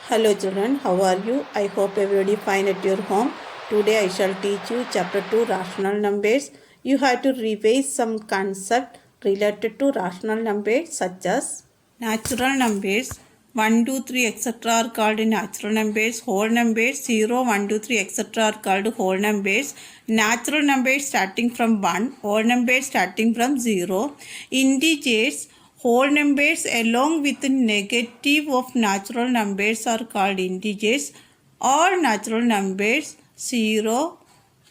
Hello children, how are you? I hope everybody fine at your home. Today I shall teach you chapter 2 rational numbers. You have to revise some concept related to rational numbers such as natural numbers 1, 2, 3 etc. are called natural numbers. Whole numbers 0, 1, 2, 3 etc. are called whole numbers. Natural numbers starting from 1, whole numbers starting from 0. Integers whole numbers along with the negative of natural numbers are called integers. All natural numbers 0,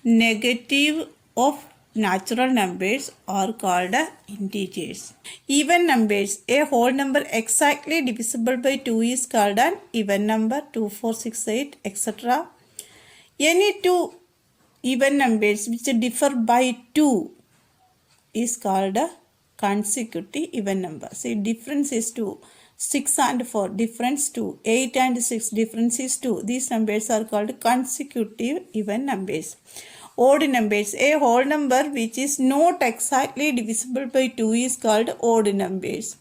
negative of natural numbers are called integers. Even numbers, a whole number exactly divisible by 2 is called an even number, 2, 4, 6, 8, etc. Any two even numbers which differ by 2 is called a consecutive even number. See, difference is 2. 6 and 4, difference 2. 8 and 6, difference is 2. These numbers are called consecutive even numbers. Odd numbers, a whole number which is not exactly divisible by 2 is called odd numbers.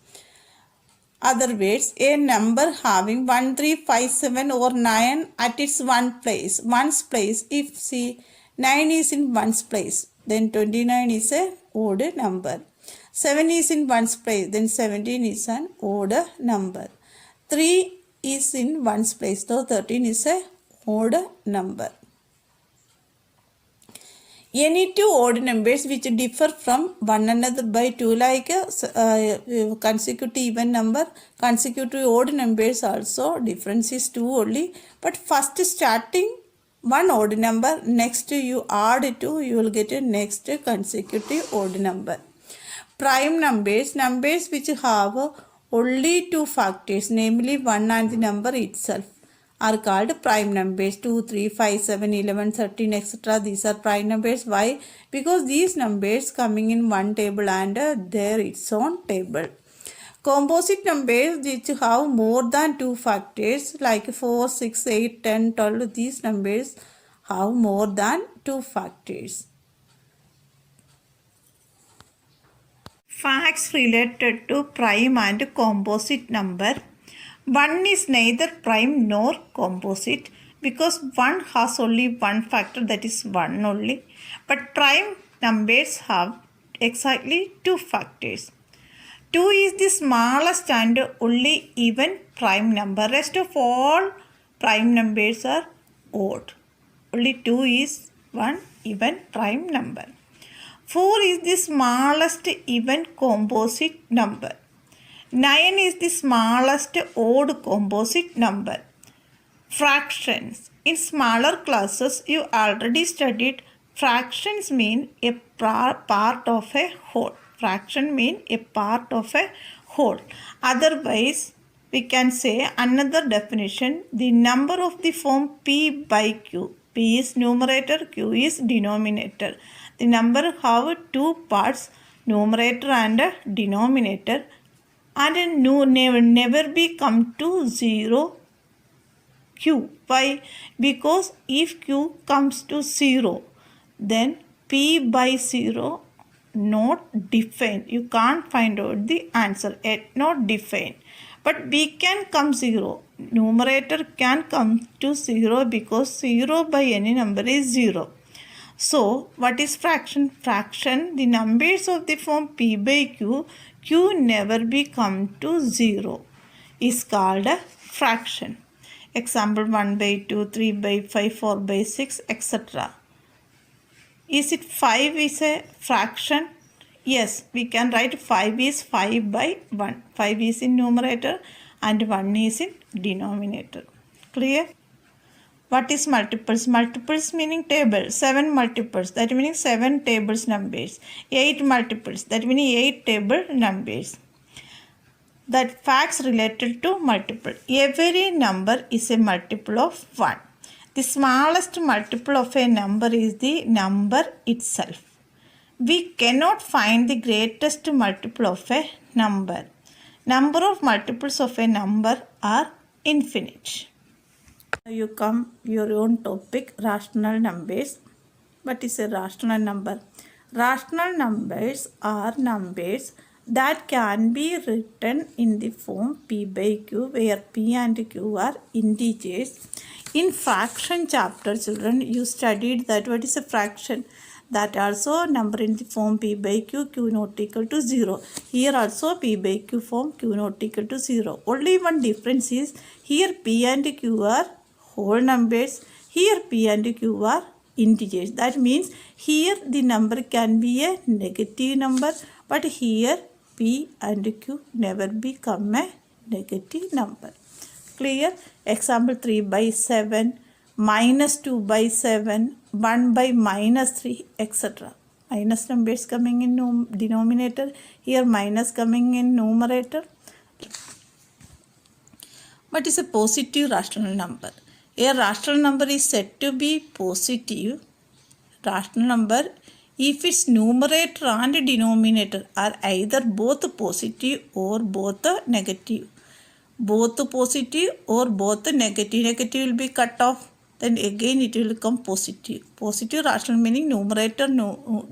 Other words, a number having 1, 3, 5, 7 or 9 at its one's place. If see 9 is in one's place, then 29 is a odd number. 7 is in one's place, then 17 is an odd number. 3 is in one's place, so 13 is a odd number. Any two odd numbers which differ from one another by 2 like consecutive even number, consecutive odd numbers also difference is 2 only. But first starting one odd number, next you add 2, you will get a next consecutive odd number. Prime numbers, numbers which have only two factors, namely 1 and the number itself, are called prime numbers. 2, 3, 5, 7, 11, 13, etc. These are prime numbers. Why? Because these numbers coming in one table and there its own table. Composite numbers which have more than two factors like 4, 6, 8, 10, 12. These numbers have more than two factors. Facts related to prime and composite number. 1 is neither prime nor composite because 1 has only one factor, that is 1 only. But prime numbers have exactly two factors. 2 is the smallest and only even prime number. Rest of all prime numbers are odd. Only 2 is one even prime number. 4 is the smallest even composite number. 9 is the smallest odd composite number. Fractions. In smaller classes, you already studied fractions mean a part of a whole. Fraction mean a part of a whole. Otherwise, we can say another definition, the number of the form P by Q. P is numerator, Q is denominator. The number have two parts, numerator and denominator, and never be come to 0 Q. Why? Because if Q comes to 0, then P by 0 not defined. You can't find out the answer yet, not defined. But B can come 0. Numerator can come to 0 because 0 by any number is 0. So, what is fraction? Fraction, the numbers of the form P by Q, Q never be come to 0, is called a fraction. Example 1 by 2, 3 by 5, 4 by 6, etc. Is it 5 is a fraction? Yes, we can write 5 is 5 by 1. 5 is in numerator and 1 is in denominator. Clear? What is multiples? Multiples meaning table. 7 multiples, that meaning 7 tables numbers. 8 multiples, that meaning 8 table numbers. That facts related to multiple. Every number is a multiple of 1. The smallest multiple of a number is the number itself. We cannot find the greatest multiple of a number. Number of multiples of a number are infinite. You come your own topic, rational numbers. What is a rational number? Rational numbers are numbers that can be written in the form P by Q, where P and Q are integers. In fraction chapter, children, you studied that what is a fraction. That also number in the form P by Q, Q not equal to 0. Here also P by Q form, Q not equal to 0. Only one difference is here P and Q are whole numbers. Here P and Q are integers. That means here the number can be a negative number, but here P and Q never become a negative number. Clear? Example 3 by 7, minus 2 by 7, 1 by minus 3, etc. Minus numbers coming in denominator, here minus coming in numerator. What is a positive rational number? A rational number is said to be positive rational number if its numerator and denominator are either both positive or both negative. Both positive or both negative. Negative will be cut off. Then again it will become positive. Positive rational meaning numerator,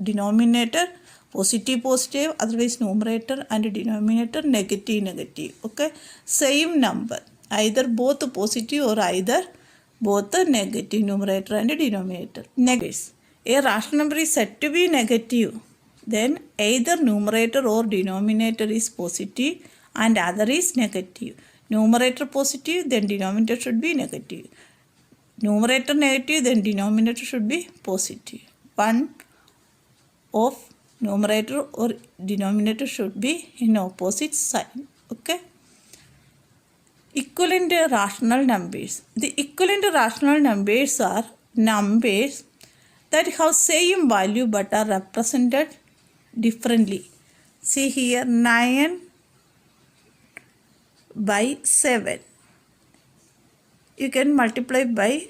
denominator, positive, positive, otherwise numerator and denominator negative, negative. Okay. Same number. Either both positive or either both negative, numerator and denominator. Negatives. A rational number is said to be negative. Then either numerator or denominator is positive and other is negative. Numerator positive, then denominator should be negative. Numerator negative, then denominator should be positive. One of numerator or denominator should be in opposite sign. Okay. Equivalent rational numbers. The equivalent rational numbers are numbers that have same value but are represented differently. See here 9 by 7. You can multiply by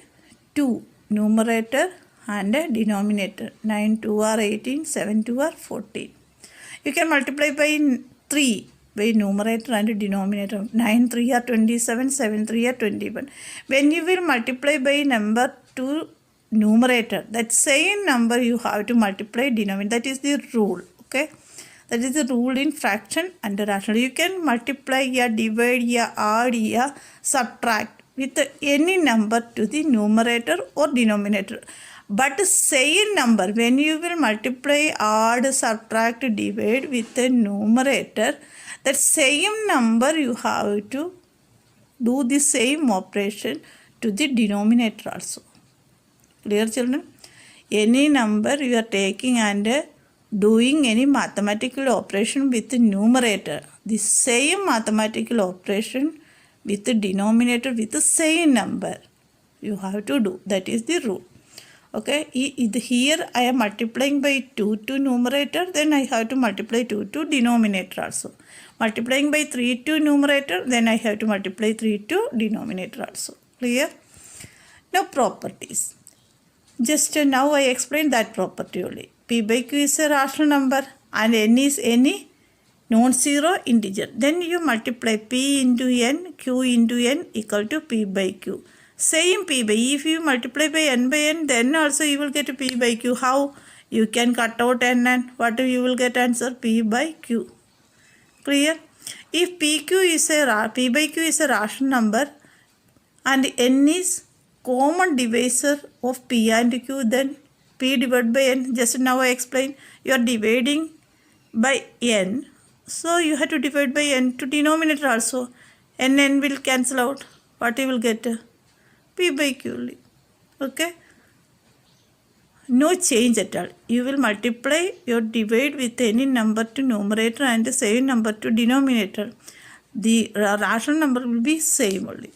2 numerator and denominator. 9 2 are 18, 7 2 are 14. You can multiply by 3 by numerator and denominator. 9 3 are 27, 7 3 are 21. When you will multiply by number 2 numerator, that same number you have to multiply denominator. That is the rule. Okay. That is the rule in fraction and rational. You can multiply या divide या add या subtract with any number to the numerator or denominator. But same number, when you will multiply, add, subtract, divide with the numerator, that same number you have to do the same operation to the denominator also. Clear, children? Any number you are taking and doing any mathematical operation with the numerator, the same mathematical operation with the denominator with the same number you have to do. That is the rule. Okay, here I am multiplying by 2 to numerator, then I have to multiply 2 to denominator also. Multiplying by 3 to numerator, then I have to multiply 3 to denominator also. Clear? Now properties. Just now I explained that property only. P by Q is a rational number and n is any non-zero integer. Then you multiply P into n, Q into n equal to P by Q. Same P by, if you multiply by n, then also you will get P by Q. How? You can cut out n and what you will get answer? P by Q. Clear? If P by Q is a rational number and n is common divisor of P and Q, then P divided by n. Just now I explained, you are dividing by n. So you have to divide by n to denominator also. N will cancel out. What you will get? P by Q only. Okay. No change at all. You will multiply your divide with any number to numerator and the same number to denominator. The rational number will be same only.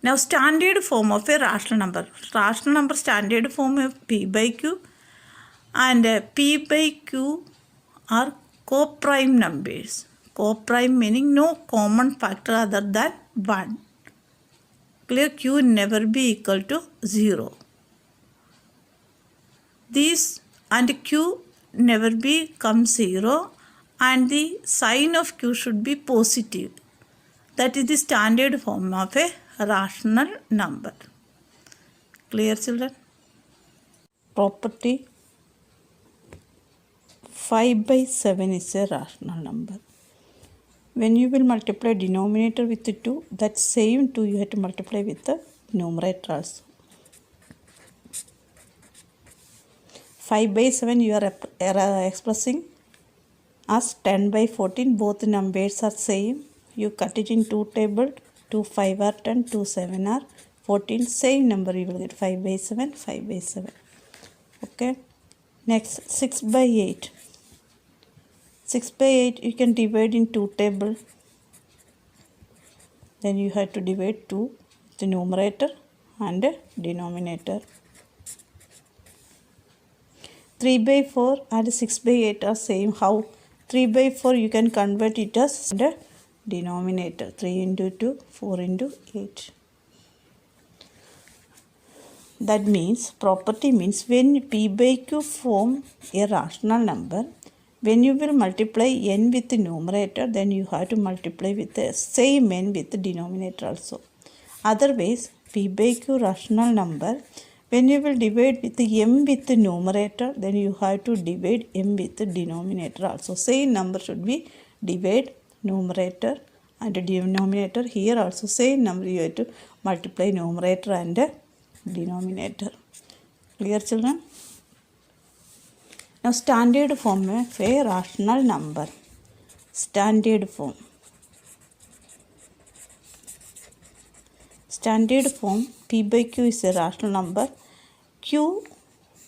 Now standard form of a rational number. Rational number standard form of P by Q and P by Q are co-prime numbers. Co-prime meaning no common factor other than 1. Clear? Q never be equal to 0. These and Q never become 0 and the sign of Q should be positive. That is the standard form of a rational number. Clear, children? Property 5 by 7 is a rational number. When you will multiply denominator with 2, that same 2 you have to multiply with the numerator also. 5 by 7 you are expressing as 10 by 14. Both numbers are same. You cut it in 2 tables. 2 5 are 10, 2 7 are 14. Same number you will get 5 by 7, 5 by 7. Okay. Next 6 by 8. 6 by 8 you can divide in 2 tables. Then you have to divide 2 the numerator and denominator. 3 by 4 and 6 by 8 are same. How? 3 by 4 you can convert it as the denominator. 3 into 2, 4 into 8. That means, property means when p by q form a rational number, when you will multiply n with the numerator, then you have to multiply with the same n with the denominator also. Otherwise, p by q rational number, when you will divide with the m with the numerator, then you have to divide m with the denominator also. Same number should be divide numerator and denominator. Here also same number you have to multiply numerator and denominator. Clear, children? Now standard form of a rational number. Standard form. Standard form p by q is a rational number. Q,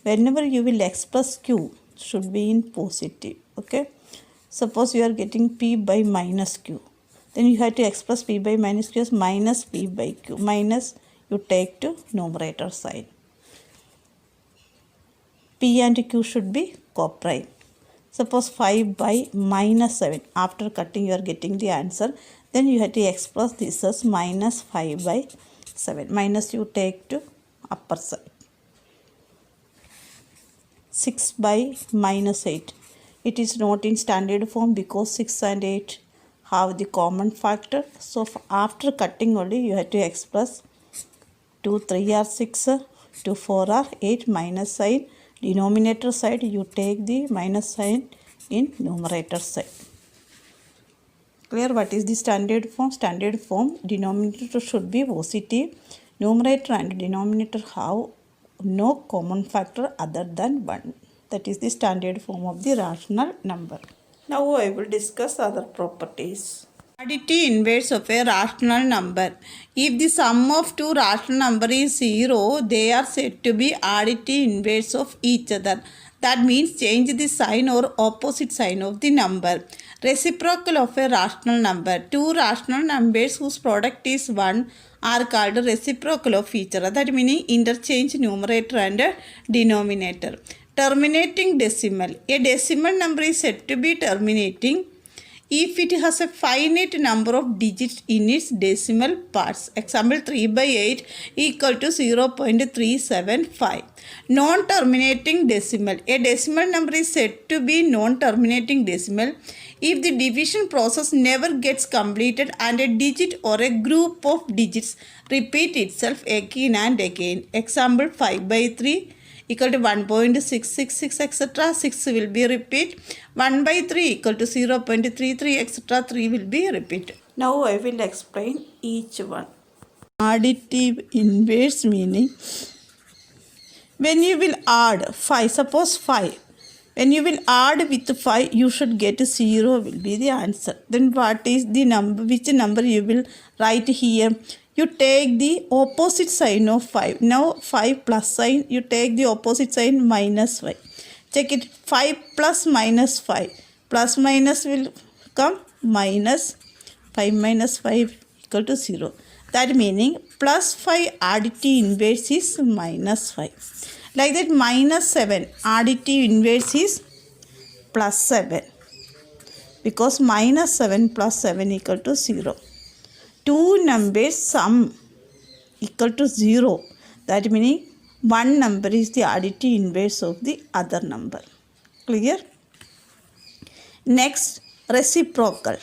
whenever you will express q, should be in positive. Okay. Suppose you are getting p by minus q. Then you have to express p by minus q as minus p by q. Minus you take to numerator side. P and q should be coprime. Suppose 5 by minus 7. After cutting you are getting the answer. Then you have to express this as minus 5 by 7. Minus you take to upper side. 6 by minus 8. It is not in standard form because 6 and 8 have the common factor. So after cutting only you have to express 2 3 are 6, 2 4 are 8, minus sign. Denominator side you take the minus sign in numerator side. Clear? What is the standard form? Standard form, denominator should be positive. Numerator and denominator have no common factor other than 1. That is the standard form of the rational number. Now I will discuss other properties. Additive inverse of a rational number. If the sum of two rational numbers is 0, they are said to be additive inverse of each other. That means change the sign or opposite sign of the number. Reciprocal of a rational number. Two rational numbers whose product is 1 are called reciprocal of each other. That meaning interchange numerator and denominator. Terminating decimal. A decimal number is said to be terminating if it has a finite number of digits in its decimal parts. Example 3 by 8 equal to 0.375. Non-terminating decimal. A decimal number is said to be non-terminating decimal if the division process never gets completed and a digit or a group of digits repeat itself again and again. Example 5 by 3 equal to 1.666 etc. 6 will be repeat. 1 by 3 equal to 0.33 etc. 3 will be repeated. Now I will explain each one. Additive inverse meaning when you will add 5, suppose 5. When you will add with 5, you should get 0 will be the answer. Then what is the number? Which number you will write here? You take the opposite sign of 5. Now 5 plus sign, you take the opposite sign minus 5. Check it. 5 plus minus 5. Plus minus will come minus 5 minus 5 equal to 0. That meaning plus 5 additive inverse is minus 5. Like that minus 7 additive inverse is plus 7. Because minus 7 plus 7 equal to 0. Two numbers sum equal to 0. That meaning one number is the additive inverse of the other number. Clear? Next, reciprocal.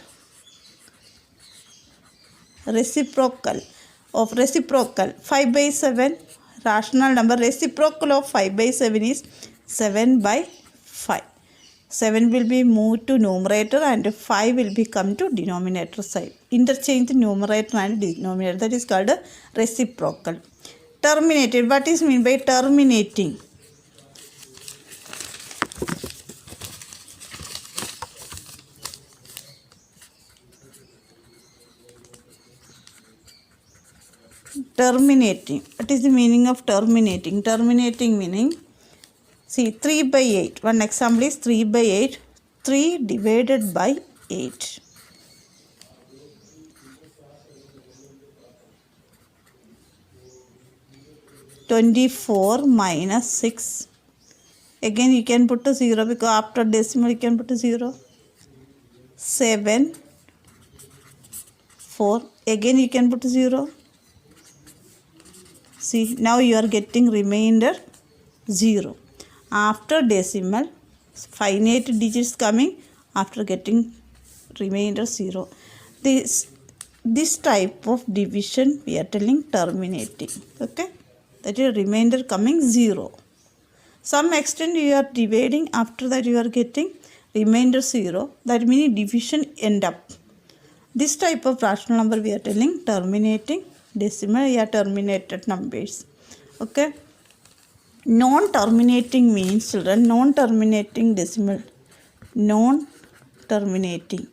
Reciprocal. 5 by 7 rational number. Reciprocal of 5 by 7 is 7 by 5. 7 will be moved to numerator and 5 will become to denominator side. Interchange numerator and denominator. That is called reciprocal. Terminated. What is meant by terminating? Terminating. What is the meaning of terminating? Terminating meaning, see, 3 by 8. One example is 3 by 8. 3 divided by 8. (24 minus 6). Again you can put a 0 because after decimal you can put a 0. 7, 4. Again you can put a 0. See, now you are getting remainder 0. After decimal, finite digits coming, after getting remainder 0. This type of division we are telling terminating. Okay, that is remainder coming 0. Some extent you are dividing, after that you are getting remainder 0. That means division end up. This type of rational number we are telling terminating decimal, yeah, terminated numbers. Okay. Non-terminating means, children, non-terminating decimal. Non-terminating.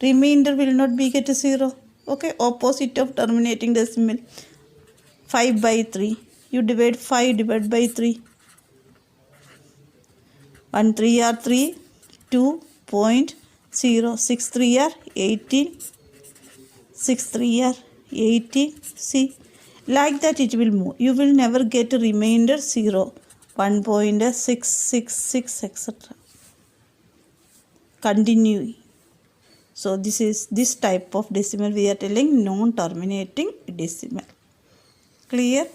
Remainder will not be get 0. Okay. Opposite of terminating decimal. 5 by 3. You divide 5 divided by 3. 1 3 are 3. 2.0. 6 3 are 18. 6 3 are 18. See, like that it will move. You will never get a remainder 0. 1.666 etc. Continue. So this type of decimal we are telling non-terminating decimal. Clear?